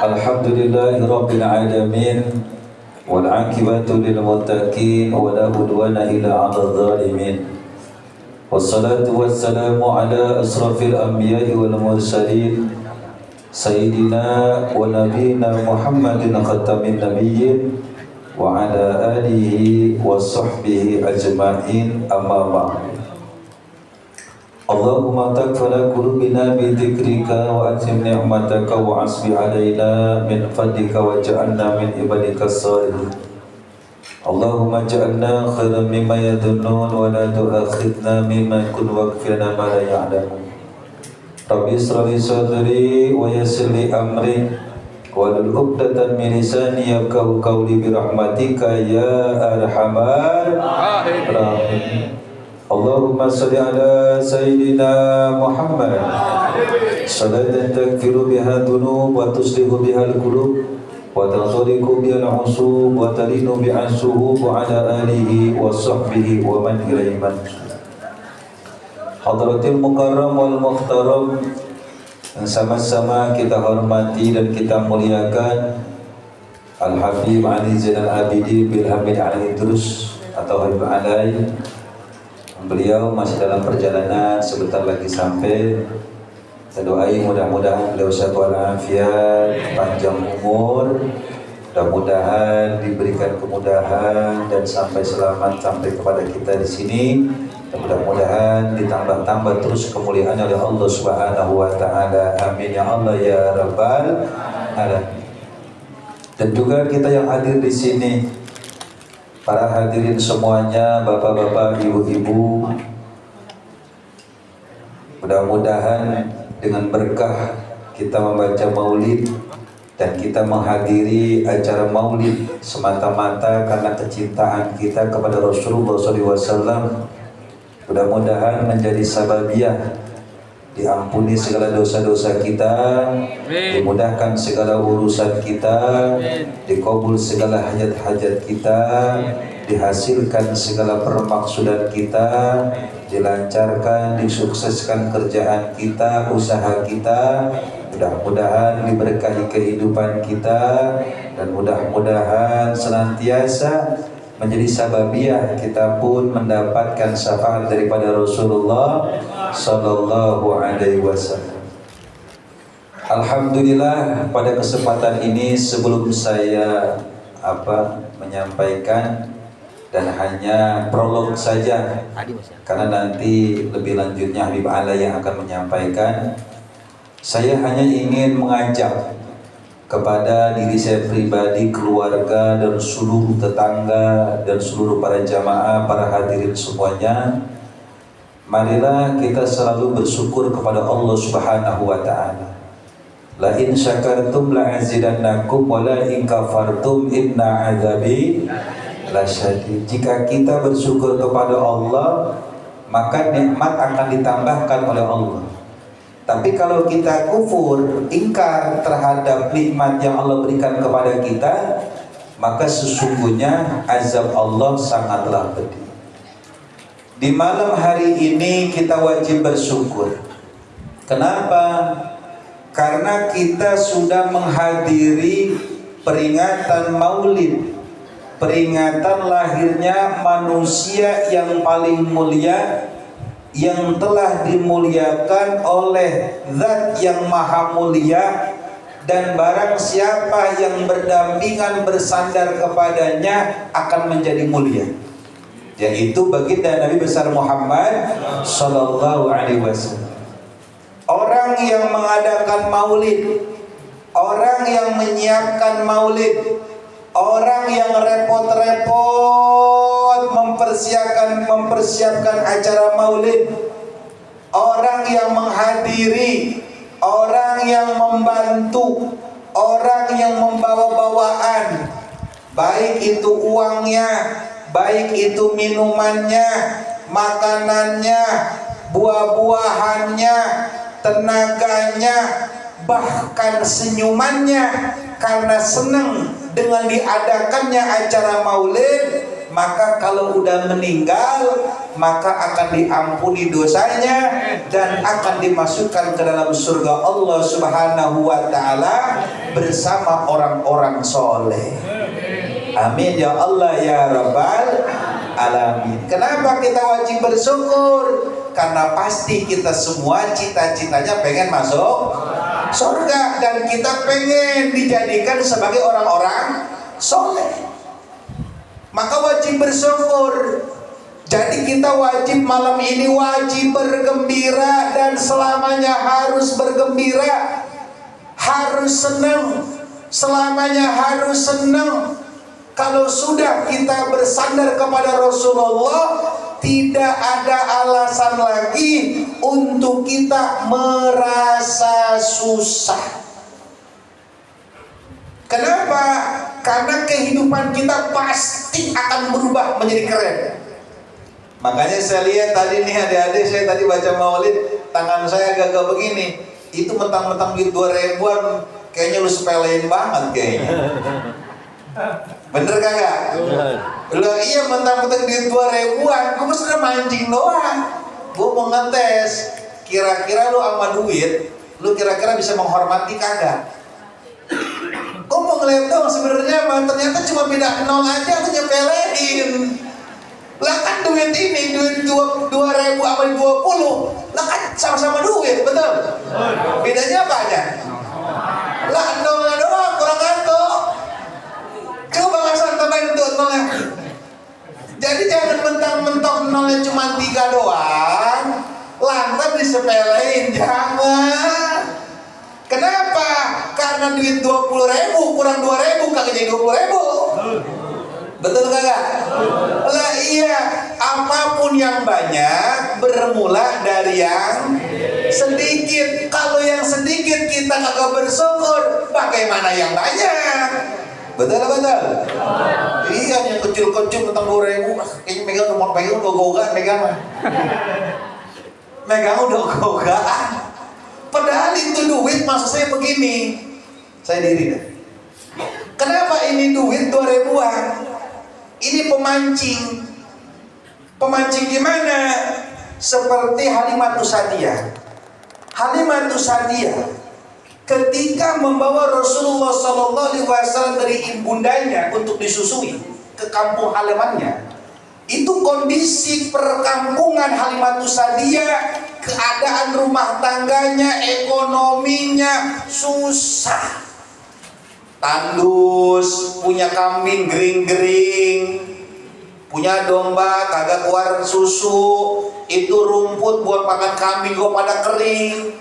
Alhamdulillahi Rabbil Alamin wal aqibatu lil muttaqin wa la udwana illa 'alal zalimin. Wassalatu wassalamu ala asrafil anbiya'i wal mursalin sayyidina wa nabiyina Muhammadin khatamin nabiyyin wa ala alihi wa sahbihi ajma'in, amma ba'd. Allahumma takfala qulubina bi dzikrika wa atim ni'mataka wa asbi alaina min fadlika wa ja'alna min ibadika salihin. Allahumma ja'alna khairan mimma yadhunnun wa la tu'akhidna mimma kun waghfirna ma la ya'lamun. Rabbi israh li sadri wa yassir li amri wahlul 'uqdatam min lisani yafqahu qawli bi rahmatika ya arhamar rahimin. Allahumma salli ala Sayyidina Muhammad salatan takfiru biha dhunub wa tuslihu biha al-qulub wa tanṭaliqu biha al-'usub wa talinu biha as-suhub wa ala alihi wa sahbihi wa man ilaihi mansub. Hadratil mukarram wal muhtaram, yang sama-sama kita hormati dan kita muliakan Al-Habib Ali Zainal Abidin bin Hamid Al Idrus atau Habib Alai. Beliau masih dalam perjalanan, sebentar lagi sampai. Kita doai mudah-mudahan beliau sehat walafiat, panjang umur, mudah-mudahan diberikan kemudahan dan sampai selamat sampai kepada kita di sini. Dan mudah-mudahan ditambah-tambah terus kemuliaan oleh Allah Subhanahu wa taala. Amin ya Allah ya rabbal alamin. Dan juga kita yang hadir di sini, para hadirin semuanya, bapak-bapak, ibu-ibu, mudah-mudahan dengan berkah kita membaca maulid dan kita menghadiri acara maulid semata-mata karena kecintaan kita kepada Rasulullah SAW, mudah-mudahan menjadi sababiyah diampuni segala dosa-dosa kita, dimudahkan segala urusan kita, dikabul segala hajat-hajat kita, dihasilkan segala permaksudan kita, dilancarkan, disukseskan kerjaan kita, usaha kita, mudah-mudahan diberkahi kehidupan kita, dan mudah-mudahan senantiasa menjadi sababiyah kita pun mendapatkan syafaat daripada Rasulullah sallallahu alaihi wasallam. Alhamdulillah, pada kesempatan ini sebelum saya menyampaikan, dan hanya prolog saja karena nanti lebih lanjutnya Habib Alai yang akan menyampaikan, saya hanya ingin mengajak kepada diri saya pribadi, keluarga, dan seluruh tetangga, dan seluruh para jamaah, para hadirin semuanya, marilah kita selalu bersyukur kepada Allah Subhanahu wa ta'ala. La in syakartum la azidannakum wa la in kafartum inna azabi lasyadid. Jika kita bersyukur kepada Allah, maka nikmat akan ditambahkan oleh Allah. Tapi kalau kita kufur, ingkar terhadap nikmat yang Allah berikan kepada kita, maka sesungguhnya azab Allah sangatlah pedih. Di malam hari ini kita wajib bersyukur. Kenapa? Karena kita sudah menghadiri peringatan maulid, peringatan lahirnya manusia yang paling mulia, yang telah dimuliakan oleh Zat yang maha mulia, dan barang siapa yang berdampingan bersandar kepadanya akan menjadi mulia, yaitu baginda Nabi besar Muhammad sallallahu alaihi wasallam. Orang yang mengadakan maulid, orang yang menyiapkan maulid, orang yang repot-repot mempersiapkan acara maulid, orang yang menghadiri, orang yang membantu, orang yang membawa bawaan, baik itu uangnya, baik itu minumannya, makanannya, buah-buahannya, tenaganya, bahkan senyumannya, karena senang dengan diadakannya acara maulid, maka kalau udah meninggal maka akan diampuni dosanya, dan akan dimasukkan ke dalam surga Allah Subhanahu wa taala bersama orang-orang soleh. Amin ya Allah ya Rabbal alamin. Kenapa kita wajib bersyukur? Karena pasti kita semua cita-citanya pengen masuk surga dan kita pengen dijadikan sebagai orang-orang soleh. Maka wajib bersyukur. Jadi kita wajib malam ini wajib bergembira dan selamanya harus bergembira, harus senang, selamanya harus senang. Kalau sudah kita bersandar kepada Rasulullah, tidak ada alasan lagi untuk kita merasa susah. Kenapa? Karena kehidupan kita pasti akan berubah menjadi keren. Makanya saya lihat tadi nih adik-adik, saya tadi baca maulid, tangan saya agak-agak begini. Itu mentang-mentang duit 2.000-an, kayaknya lu sepelein banget kayaknya. Bener kagak? Loh iya, mentang-mentang duit 2.000-an, gue mesti udah mancing doang. Gue mau ngetes, kira-kira lu sama duit, lu kira-kira bisa menghormati kagak? Gue mau ngeliat dong sebenarnya, ternyata cuma beda 0 aja tuh nyepelein. Lah kan duit ini, duit 2.000 sama 20, lah kan sama-sama duit, betul? Bedanya apa aja? Lah 0 doang, kurang satu. Coba ngasih tambahin untuk 0-nya. Jadi jangan mentang-mentang 0-nya cuma 3 doang, lantas disepelein, jangan. Kenapa? Karena duit 20.000 kurang 2.000 kagak jadi 20.000. Betul kagak? Lah iya, apapun yang banyak bermula dari yang sedikit. Kalau yang sedikit kita kagak bersyukur, bagaimana yang banyak? Betul? Iya, yang kecil-kecil tentang 2.000, kayaknya megang udah gogaan, megang udah gogaan. Padahal itu duit, maksud saya begini. Saya diri dah. Kenapa ini duit 2.000-an? Ini pemancing. Pemancing gimana? Seperti Halimatus Sa'diyah. Halimatus Sa'diyah ketika membawa Rasulullah SAW dari ibundanya untuk disusui ke kampung halamannya, itu kondisi perkampungan Halimatus Sa'diyah, keadaan rumah tangganya, ekonominya susah. Tandus, punya kambing gering-gering, punya domba kagak keluar susu, itu rumput buat makan kambing gua pada kering.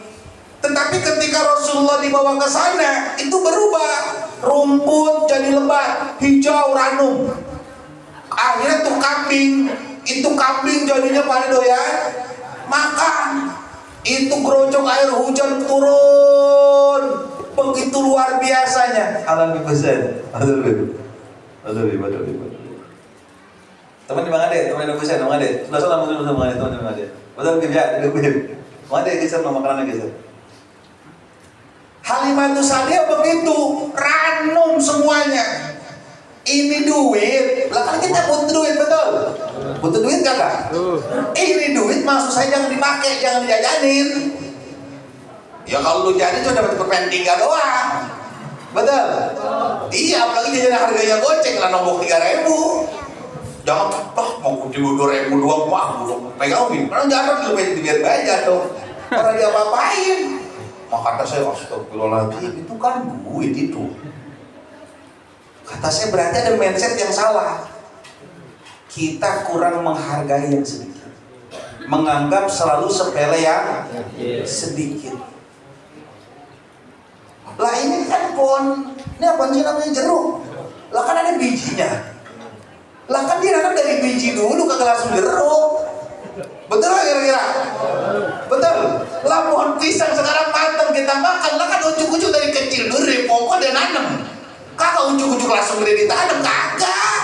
Tetapi ketika Rasulullah dibawa ke sana, itu berubah, rumput jadi lebat, hijau ranum. Akhirnya tuh kambing jadinya pada doyan makan. Itu gerojok air hujan turun, begitu luar biasanya. Alami besar. Betul. Teman di Bang Ade, teman di besar, Bang Ade. Sudah Bang Ade, teman di Bang Ade. Betul kerja, Bang Ade geser makanan geser. Halimatus Sa'diyah begitu, ranum semuanya. Ini duit, lah kan kita butuh duit, betul? Butuh duit kagak? Ini duit maksud saya jangan dipakai, jangan dijajanin. Ya kalau lu jadi cuma dapat permen 3 doang, betul? Iya, apalagi jajan harganya goceng lah, nombok 3.000. Jangan mau 2.000 doang, wah pegangin. Karena jangan dibiar aja tuh. Orang dia apa-apain. Maka kata saya, astagfirullahaladzim, itu kan duit itu. Kata saya berarti ada mindset yang salah. Kita kurang menghargai yang sedikit, menganggap selalu sepele yang sedikit. Lah ini kan ini apa sih namanya, jeruk. Lah kan ada bijinya. Lah kan dia nanam dari biji dulu, kagak langsung jeruk. Betul lah kira-kira? Betul. Lah pohon pisang sekarang matang kita makan, lah kan ujuk-ujuk dari kecil dulu dari pokok dia nanam. Kagak ujuk-ujuk langsung gede ditanam, kagak.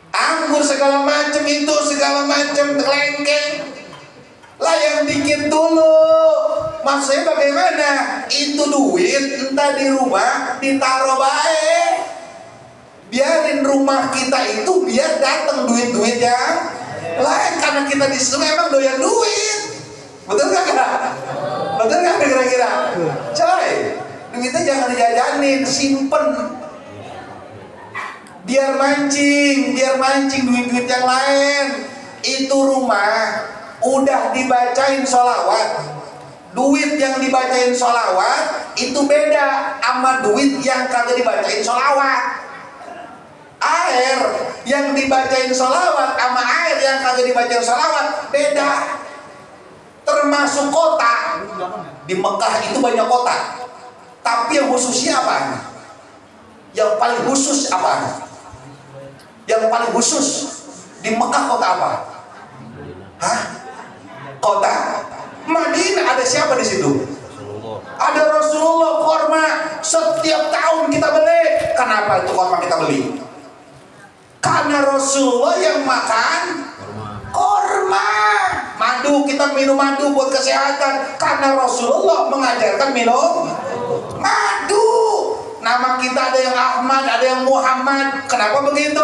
Anggur segala macam itu, segala macam kelengkeng. Lah yang dikit dulu. Maksudnya bagaimana? Itu duit entah di rumah ditaruh baik. Biarin rumah kita itu biar datang duit-duit yang lain, karena kita disuruh emang doyan duit. Betul nggak kira? Betul nggak kira-kira? Coy, duitnya jangan dijajanin, simpen. Biar mancing duit-duit yang lain. Itu rumah udah dibacain sholawat. Duit yang dibacain sholawat itu beda sama duit yang kagak dibacain sholawat. Air yang dibacain sholawat sama air yang kagak dibacain sholawat beda. Termasuk kota. Di Mekah itu banyak kota, tapi yang khususnya apa? Yang paling khusus apa? Yang paling khusus di Mekah kota apa? Hah? Kota Madinah. Ada siapa di situ? Ada Rasulullah. Korma setiap tahun kita beli. Kenapa itu korma kita beli? Karena Rasulullah yang makan korma. Madu, kita minum madu buat kesehatan. Karena Rasulullah mengajarkan minum madu. Nama kita ada yang Ahmad, ada yang Muhammad. Kenapa begitu?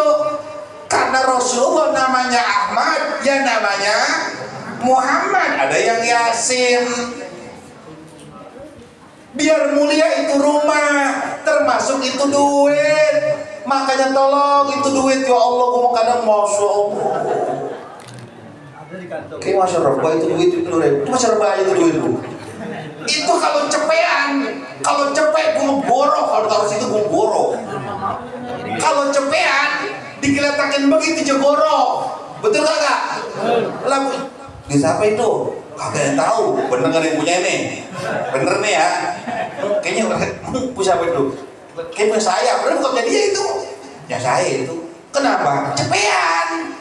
Karena Rasulullah namanya Ahmad, ya namanya Muhammad. Ada yang Yasin. Biar mulia itu rumah, termasuk itu duit. Makanya tolong itu duit, ya Allah, gue mau kadang Masya Allah. Oke, Masya Allah, itu duit itu Masya Allah itu duit itu. Itu kalau cepean, kalau cepet gue ngeboro, kalau taruh situ gue boro. Kalau cepean digeletakin begitu jegoro, betul kagak? Lagu di siapa itu? Kagak yang tahu, bener nggak yang punya ini? Bener nih ya? Kayaknya punya siapa itu? Kayak punya saya, bener bukan dia itu? Ya saya itu. Kenapa? Cepean.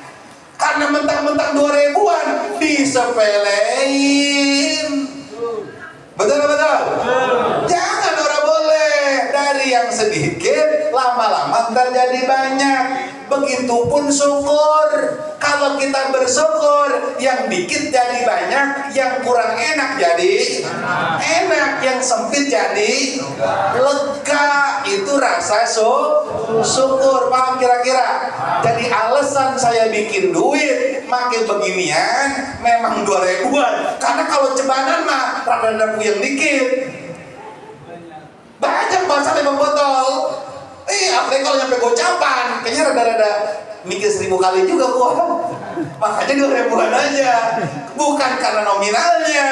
Karena mentang-mentang 2000-an disepelein. Betul? Jangan orang boleh. Dari yang sedikit lama-lama ntar jadi banyak. Begitupun syukur. Kalau kita bersyukur, yang dikit jadi banyak, yang kurang enak jadi enak, yang sempit jadi lega. Itu rasa syukur. Paham kira-kira? Jadi alasan saya bikin duit makin beginian memang 2000-an. Karena kalau cebanan mah rada-rada yang dikit. Banyak bahasa memang botol. Apalagi kalau nyampe gocapan, kayaknya rada-rada mikir 1000 kali juga gua. Makanya 2000-an aja. Bukan karena nominalnya,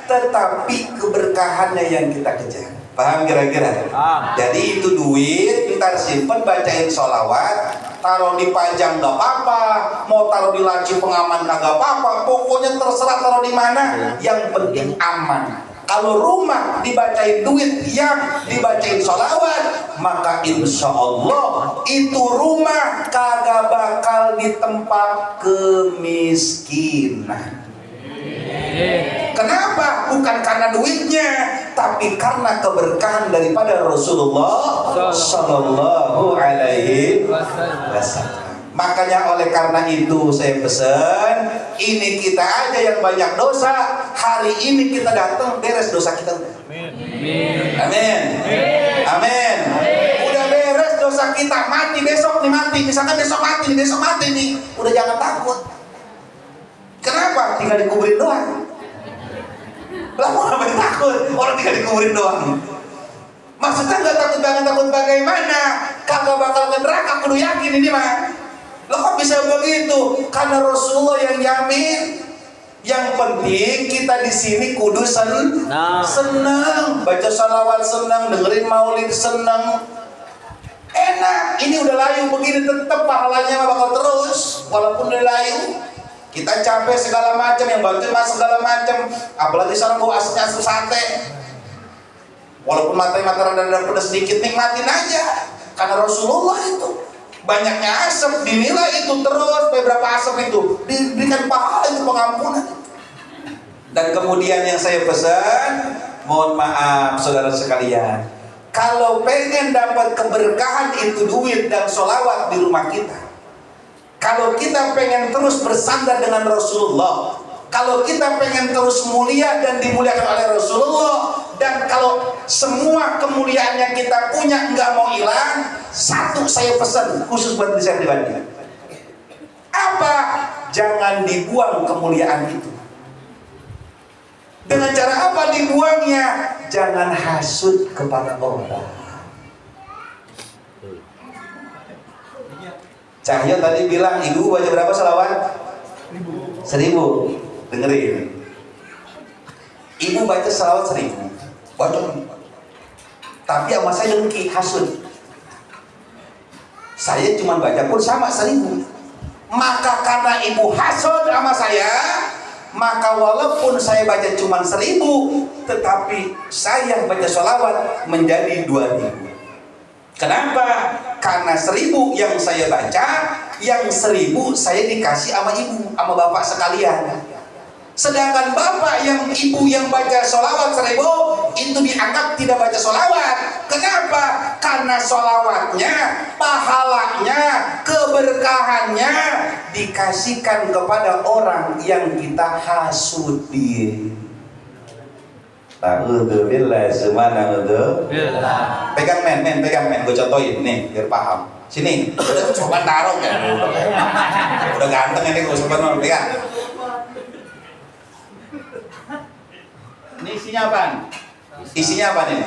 tetapi keberkahannya yang kita kejar. Paham kira-kira? Jadi itu duit, ntar simpen, bacain sholawat, taruh di pajang gak apa-apa, mau taruh di laci pengaman kagak apa-apa, pokoknya terserah taruh di mana, yang penting aman. Kalau rumah dibacain duit yang dibacain sholawat, maka insya Allah itu rumah kagak bakal ditempat kemiskinan. Kenapa? Bukan karena duitnya, tapi karena keberkahan daripada Rasulullah Sallallahu Alaihi Wasallam. Makanya oleh karena itu saya pesan, ini kita aja yang banyak dosa. Hari ini kita datang beres dosa kita. Amin. Amin. Udah beres dosa kita, mati besok nih mati. Misalkan besok mati nih, udah jangan takut. Kenapa? Tinggal dikuburin doang. Lah mau ngapain takut? Orang tinggal dikuburin doang. Maksudnya nggak takut bagaimana? Kagak bakal ke neraka, kudu yakin ini mah. Loh kok bisa begitu? Karena Rasulullah yang jamin. Yang penting kita di sini kudu senang, baca salawat senang, dengerin maulid senang. Enak. Ini udah layu begini tetap pahalanya bakal terus walaupun udah layu. Kita capek segala macam, yang bantuin mas segala macam, apalagi sekarang gua asap sate. Walaupun mata rada-rada pedas sedikit, nikmatin aja. Karena Rasulullah itu banyaknya asap dinilai itu terus, beberapa asap itu diberikan pahala itu pengampunan. Dan kemudian yang saya pesan, mohon maaf saudara sekalian, kalau pengen dapat keberkahan itu duit dan sholawat di rumah kita. Kalau kita pengen terus bersandar dengan Rasulullah, kalau kita pengen terus mulia dan dimuliakan oleh Rasulullah, dan kalau semua kemuliaan yang kita punya nggak mau hilang, satu saya pesan khusus buat diri saya pribadi. Apa? Jangan dibuang kemuliaan itu. Dengan cara apa dibuangnya? Jangan hasut kepada orang. Cahyo tadi bilang, ibu baca berapa salawat? 1000. Dengerin. Ibu baca salawat 1000. Baca. Tapi sama saya dengki, hasut. Saya cuma baca pun sama 1000. Maka karena ibu hasut sama saya, maka walaupun saya baca cuma 1000, tetapi saya baca sholawat menjadi 2000. Kenapa? Karena 1000 yang saya baca, yang 1000 saya dikasih sama ibu, sama bapak sekalian. Sedangkan bapak yang ibu yang baca sholawat 1000 itu dianggap tidak baca sholawat. Kenapa? Karena sholawatnya, pahalanya, keberkahannya dikasihkan kepada orang yang kita hasudi. Alhamdulillah, semana itu. Pegang men, gue contohin nih biar paham. Sini, udah coba taruh kan. Udah ganteng ini gue coba pegang. Ini isinya apa? Isinya apa nih?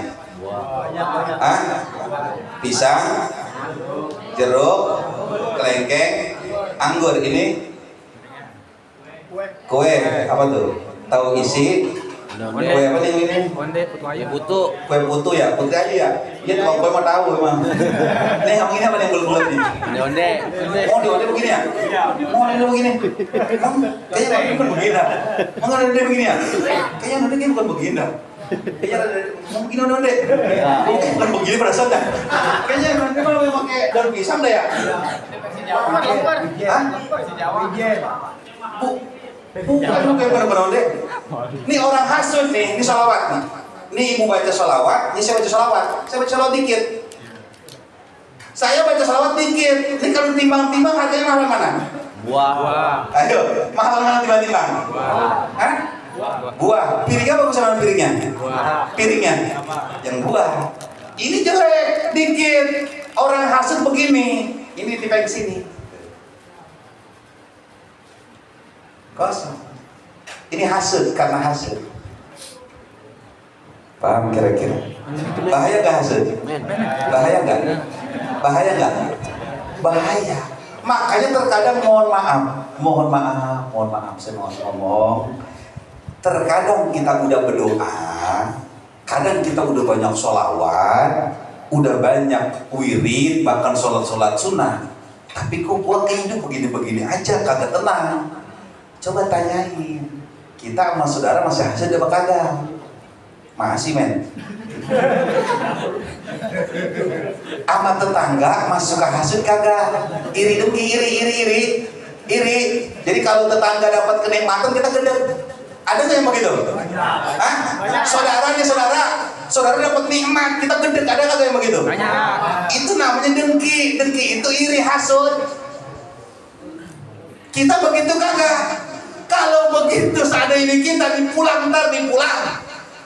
Hah? Pisang, jeruk, kelengkeng, anggur. Ini kue apa tuh? Tahu isi? Kue apa nih ini? Kue putu ya, putih aja ya. Iya tukang kue mau tahu emang. Nih yang ini apa nih bulat-bulat nih? Onde. Oh onde begini ya? Oh onde begini. Kayaknya onde bukan begini dah. Mau onde begini ya? Kayaknya onde bukan begini dah. Kayaknya mungkin onde. Mungkin bukan begini perasaan dah. Kayaknya onde mau pakai daun pisang dah ya? Hah? Bukan bener-bener onde. Ini orang hasud nih, ini sholawat nih. Ini ibu baca sholawat, ini saya baca sholawat. Saya baca sholawat dikit. Saya baca sholawat dikit. Ini kalau timbang-timbang harganya mahal mana? Buah. Ayo, mahal mana timbang-timbang? Hah? Buah. Piringnya bagus sama piringnya? Piringnya? Yang buah. Ini jelek, dikit. Orang hasud begini. Ini tipe ke sini. Kosong. Ini hasud, karena hasud. Paham kira-kira? Bahaya gak hasud? Bahaya gak? Bahaya gak? Bahaya. Makanya terkadang mohon maaf, saya mau ngomong. Terkadang kita udah berdoa, kadang kita udah banyak sholawat, udah banyak wirid, bahkan sholat sunnah. Tapi kok buat hidup begini-begini aja, kagak tenang. Coba tanyain, kita sama saudara masih hasud apa kagak? Masih men. Sama tetangga masuk ke hasud kagak? Iri dengki, iri. Jadi kalau tetangga dapat kenikmatan kita gede. Ada nggak yang begitu? Hah? Saudara dapat nikmat kita gede. Ada nggak yang begitu? Itu namanya dengki itu iri, hasud. Kita begitu kagak? Kalau begitu seandainya kita dipulang,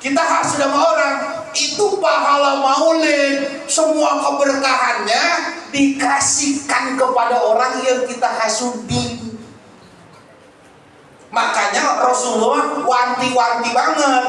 kita hasud sama orang, itu pahala maulid, semua keberkahannya dikasihkan kepada orang yang kita hasudi. Makanya Rasulullah wanti-wanti banget.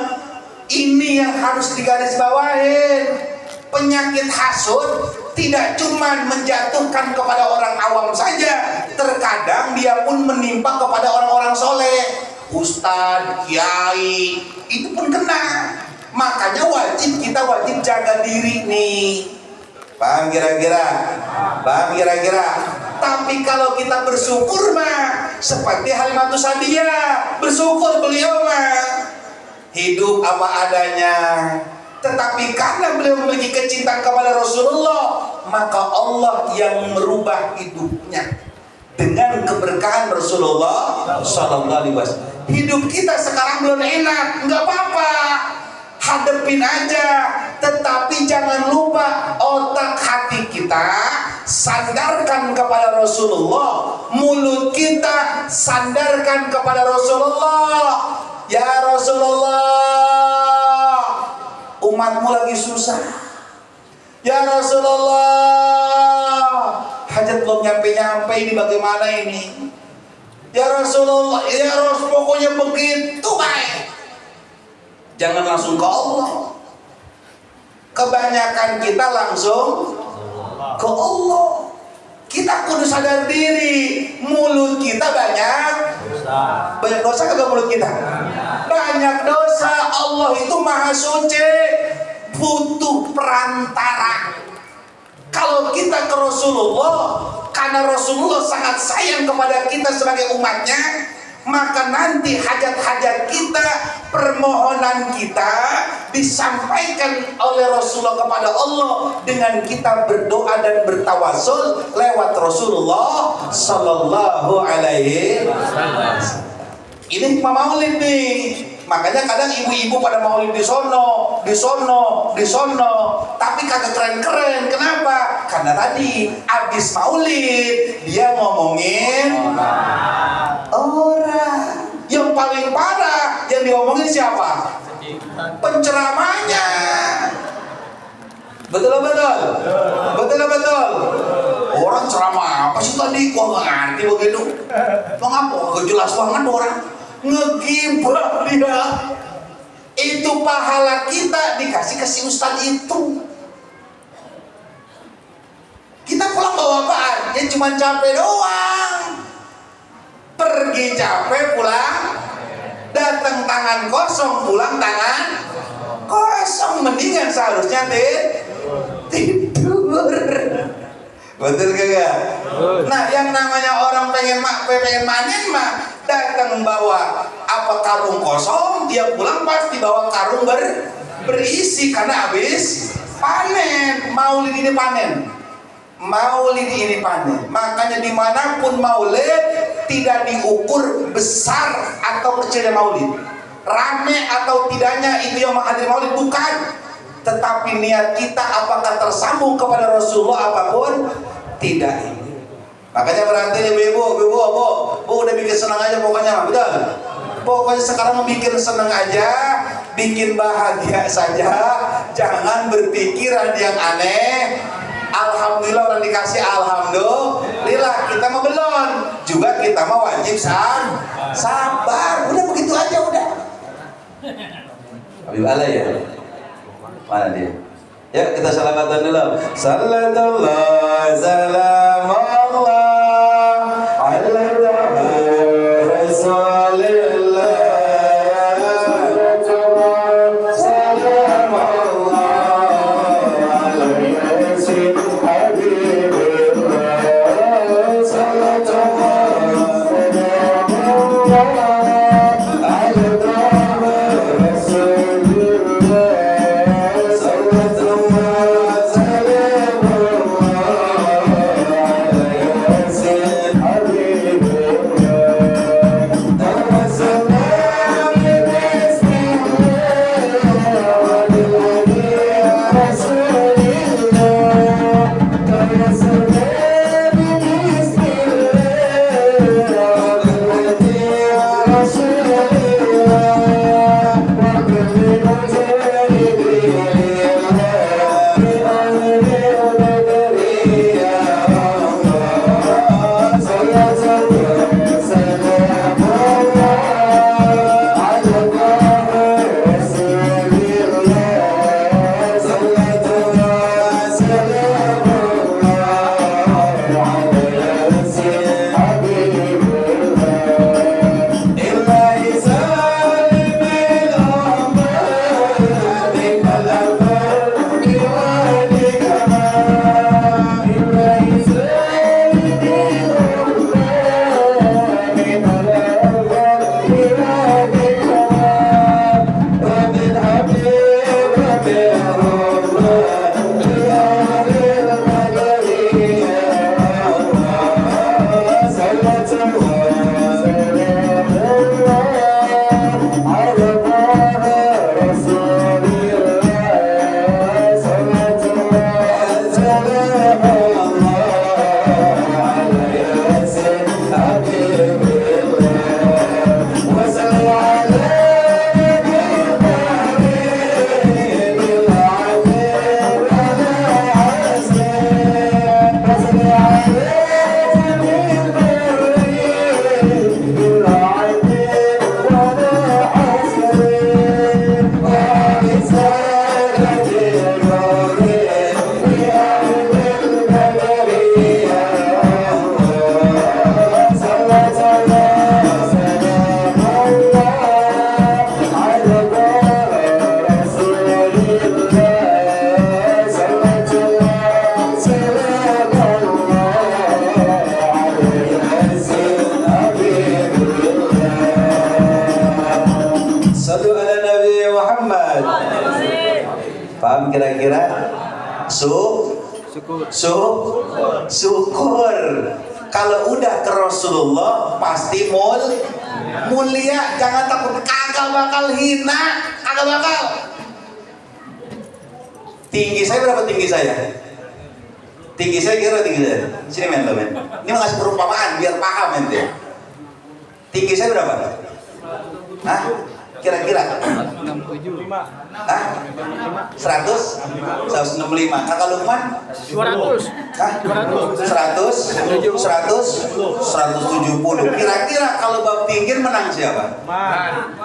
Ini yang harus digarisbawahin. Penyakit hasud tidak cuma menjatuhkan kepada orang awam saja, terkadang dia pun menimpa kepada orang-orang soleh, ustadz, kiai, itu pun kena. Makanya kita wajib jaga diri nih. Paham kira-kira? Tapi kalau kita bersyukur mah seperti Halimatus Sa'diyah, bersyukur beliau mah hidup apa adanya. Tetapi karena beliau memiliki kecintaan kepada Rasulullah, maka Allah yang merubah hidupnya dengan keberkahan Rasulullah Sallallahu Alaihi Wasallam. Hidup kita sekarang belum enak, nggak apa-apa, hadepin aja. Tetapi jangan lupa otak hati kita sandarkan kepada Rasulullah, mulut kita sandarkan kepada Rasulullah. Ya Rasulullah, umatmu lagi susah. Ya Rasulullah, hajat belum nyampe-nyampe ini, bagaimana ini? Ya Rasulullah, ya Rasul, pokoknya begitu baik. Jangan langsung ke Allah. Kebanyakan kita langsung ke Allah. Kita kudu sadar diri, mulut kita banyak dosa kagak mulut kita? Banyak dosa. Allah itu maha suci, butuh perantara. Kalau kita ke Rasulullah, karena Rasulullah sangat sayang kepada kita sebagai umatnya, maka nanti hajat-hajat kita, permohonan kita disampaikan oleh Rasulullah kepada Allah dengan kita berdoa dan bertawasul lewat Rasulullah Sallallahu Alaihi Wasallam. Ini hikmah maulid nih. Makanya kadang ibu-ibu pada maulid di sono, tapi kagak keren-keren. Kenapa? Karena tadi abis maulid dia ngomongin orang. Yang paling parah yang diomongin siapa? Penceramahnya. Betul. Orang ceramah apa sih tadi? Gua nggak ngerti begitu. Mengapa? Gak jelas banget orang. Ngegibah dia. Itu pahala kita dikasih ke si ustadz itu. Kita pulang bawa apaan? Ya cuma capek doang. Pergi capek, pulang datang tangan kosong, pulang tangan kosong. Mendingan seharusnya tidur. Betul kagak? Nah, yang namanya orang pengen manen mah datang bawa apa karung kosong, dia pulang pasti bawa karung berisi karena habis panen. Maulid ini panen. Makanya dimanapun maulid tidak diukur besar atau kecilnya maulid, rame atau tidaknya itu yang menghadiri maulid, bukan. Tetapi niat kita apakah tersambung kepada Rasulullah apapun tidak. Makanya berarti ibu udah bikin senang aja pokoknya, betul. Pokoknya sekarang bikin senang aja, bikin bahagia saja, jangan berpikiran yang aneh. Alhamdulillah orang dikasih alhamdulillah, kita mah belum, juga kita mah wajib sabar. Udah begitu aja udah. Habib Alay ya? Mana dia? Ya kita salawatan dulu. Sallallahu salamullah ala Rasulillah. kira-kira? Syukur. Kalau udah ke Rasulullah pasti mulia. Jangan takut, kagak bakal hina, kagak bakal. Tinggi saya berapa tinggi saya? Tinggi saya kira tinggi saya. Sini men. Ini mau ngasih perumpamaan biar paham ente. Tinggi saya berapa? Hah? Kira-kira? 165. Hah? 100? 165. Kakak Lukman? 200. Hah? 100? 170. Kira-kira kalau bab tinggi menang siapa?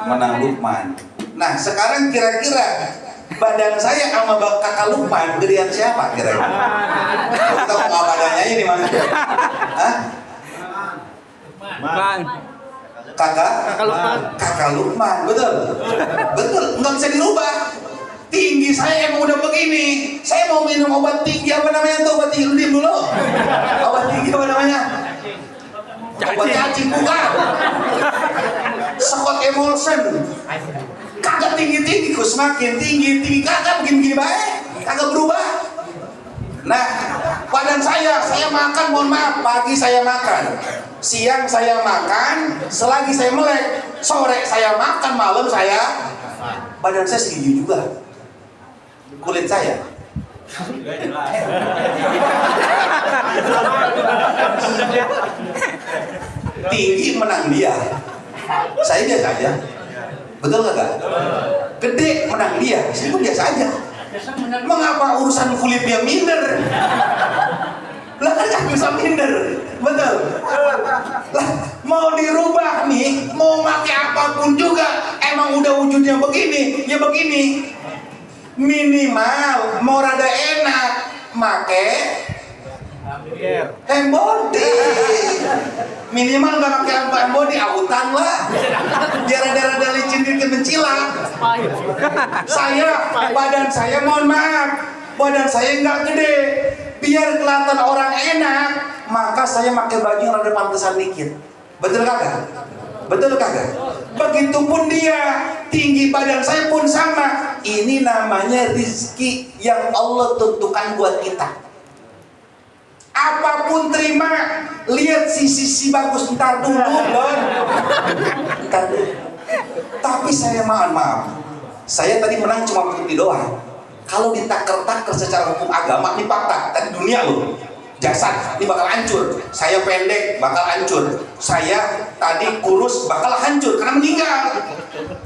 Menang Lukman. Nah sekarang kira-kira badan saya sama kakak Lukman gedean siapa kira-kira? Kita mau badannya ini mana? Hah? Kakak Lukman, betul, nggak bisa dirubah. Tinggi saya emang udah begini. Saya mau minum obat tinggi apa namanya tuh? Obat tinggi dulu. Obat tinggi apa namanya? Obat cacing bukan. Scott Emulsion. Kagak tinggi kok semakin tinggi kagak begini baik, kagak berubah. Nah, badan saya makan, mohon maaf, pagi saya makan, siang saya makan, selagi saya melek, sore saya makan, malam saya, badan saya segitu juga, kulit saya. Tinggi menang dia, saya biasa aja, betul kagak? Gede menang dia, saya pun biasa aja. Mengapa urusan kulit dia minder? Lah kan gak bisa minder, betul? Lah mau dirubah nih, mau pakai apapun juga, emang udah wujudnya begini, ya begini. Minimal mau rada enak, make embody. Minimal nggak pakai embody, autan lah. Biar ada licin dikit mencilang. Badan saya mohon maaf, badan saya nggak gede. Biar kelihatan orang enak, maka saya pakai baju yang rada pantesan dikit. Betul kagak? Betul kagak? Begitupun dia, tinggi badan saya pun sama. Ini namanya rizki yang Allah tentukan buat kita. Apapun terima, lihat sisi bagus, ntar dulu Don. Ntar dulu. Tapi saya maaf, saya tadi menang cuma putih doang. Kalau ditaker-taker secara hukum agama, ini fakta, tadi dunia loh, jasad, ini bakal hancur. Saya pendek, bakal hancur. Saya tadi kurus, bakal hancur, karena meninggal.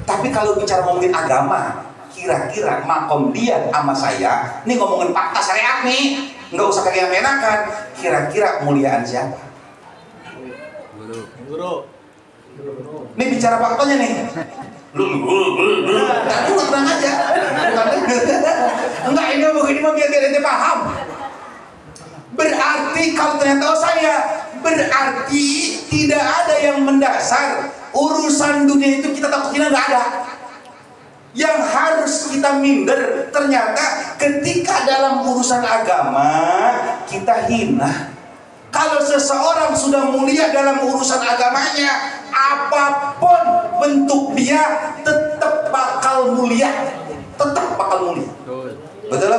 Tapi kalau bicara ngomongin agama, kira-kira makom dia sama saya, ini ngomongin fakta syariat nih, nggak usah kayak enakan. Kira-kira kemuliaan siapa? Guru. Ini bicara faktanya nih. Tadi tenang aja. Enggak, ini mah biar ente paham. Berarti kalau ternyata saya, berarti tidak ada yang mendasar. Urusan dunia itu kita takutin nggak ada. Yang harus kita minder, ternyata ketika dalam urusan agama kita hina. Kalau seseorang sudah mulia dalam urusan agamanya, apapun bentuk dia tetap bakal mulia, tetap bakal mulia. Betul.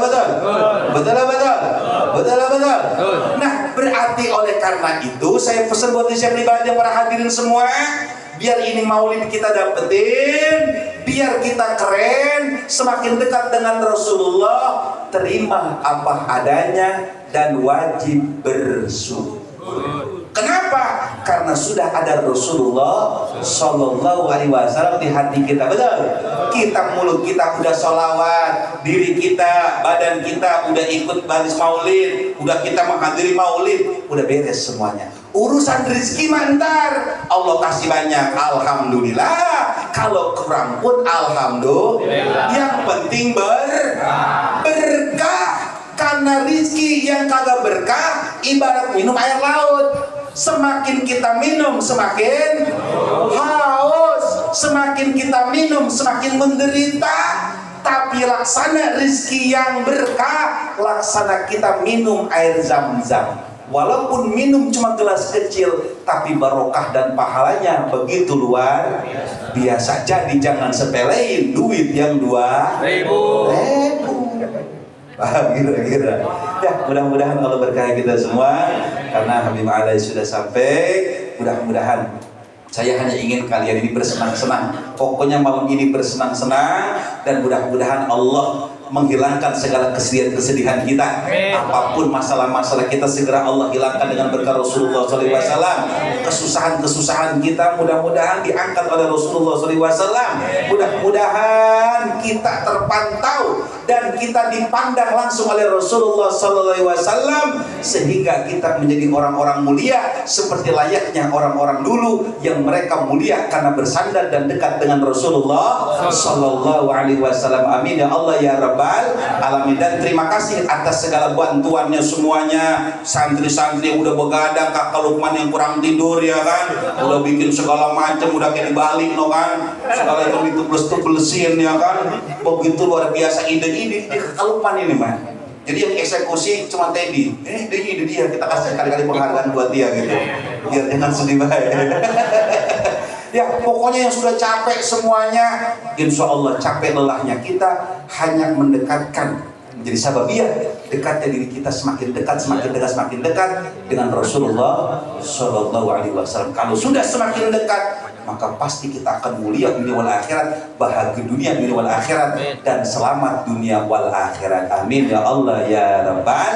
Nah, berarti oleh karena itu saya pesan buat saya pribadi para hadirin semua, biar ini maulid kita dapetin, biar kita keren, semakin dekat dengan Rasulullah, terima apa adanya dan wajib bersyukur. Kenapa? Karena sudah ada Rasulullah Sallallahu Alaihi Wasallam di hati kita, betul? Kita mulut kita udah sholawat, diri kita, badan kita udah ikut baris maulid, udah kita menghadiri maulid, udah beres semuanya. Urusan rezeki mantar, Allah kasih banyak, alhamdulillah. Kalau kurang pun alhamdulillah. Yang penting berkah. Karena rizki yang kagak berkah ibarat minum air laut. Semakin kita minum semakin haus, semakin kita minum semakin menderita. Tapi laksana rizki yang berkah, laksana kita minum air zam-zam. Walaupun minum cuma gelas kecil, tapi barokah dan pahalanya begitu luar biasa. Jadi jangan sepelein duit yang 2.000. Paham kira-kira. Ya, mudah-mudahan Allah berkahi kita semua karena Habib Alai sudah sampai. Mudah-mudahan saya hanya ingin kalian ini bersenang-senang. Pokoknya malam ini bersenang-senang dan mudah-mudahan Allah menghilangkan segala kesedihan-kesedihan kita. Apapun masalah-masalah kita segera Allah hilangkan dengan berkah Rasulullah SAW. Kesusahan-kesusahan kita mudah-mudahan diangkat oleh Rasulullah SAW. Mudah-mudahan kita terpantau dan kita dipandang langsung oleh Rasulullah SAW sehingga kita menjadi orang-orang mulia seperti layaknya orang-orang dulu yang mereka mulia karena bersandar dan dekat dengan Rasulullah SAW. Amin ya Allah ya Rabbal alamin. Dan terima kasih atas segala bantuannya semuanya. Santri-santri yang udah begadang, Kakak Lukman yang kurang tidur ya kan, udah bikin segala macam, udah kayak dibalik no kan, segala yang dituples-tuplesin ya kan. Begitu luar biasa ide-ide Kakak Lukman ini mah. Jadi yang eksekusi cuma Teddy. Ide dia, kita kasih kali-kali penghargaan buat dia gitu. Biar jangan sedih baik. Ya pokoknya yang sudah capek semuanya, insya Allah capek lelahnya kita hanya mendekatkan menjadi sababiyah dekatnya diri kita semakin dekat dengan Rasulullah Shallallahu Alaihi Wasallam. Kalau sudah semakin dekat, maka pasti kita akan mulia dunia wal akhirat, bahagia dunia wal akhirat, dan selamat dunia wal akhirat. Amin ya Allah ya Rabbal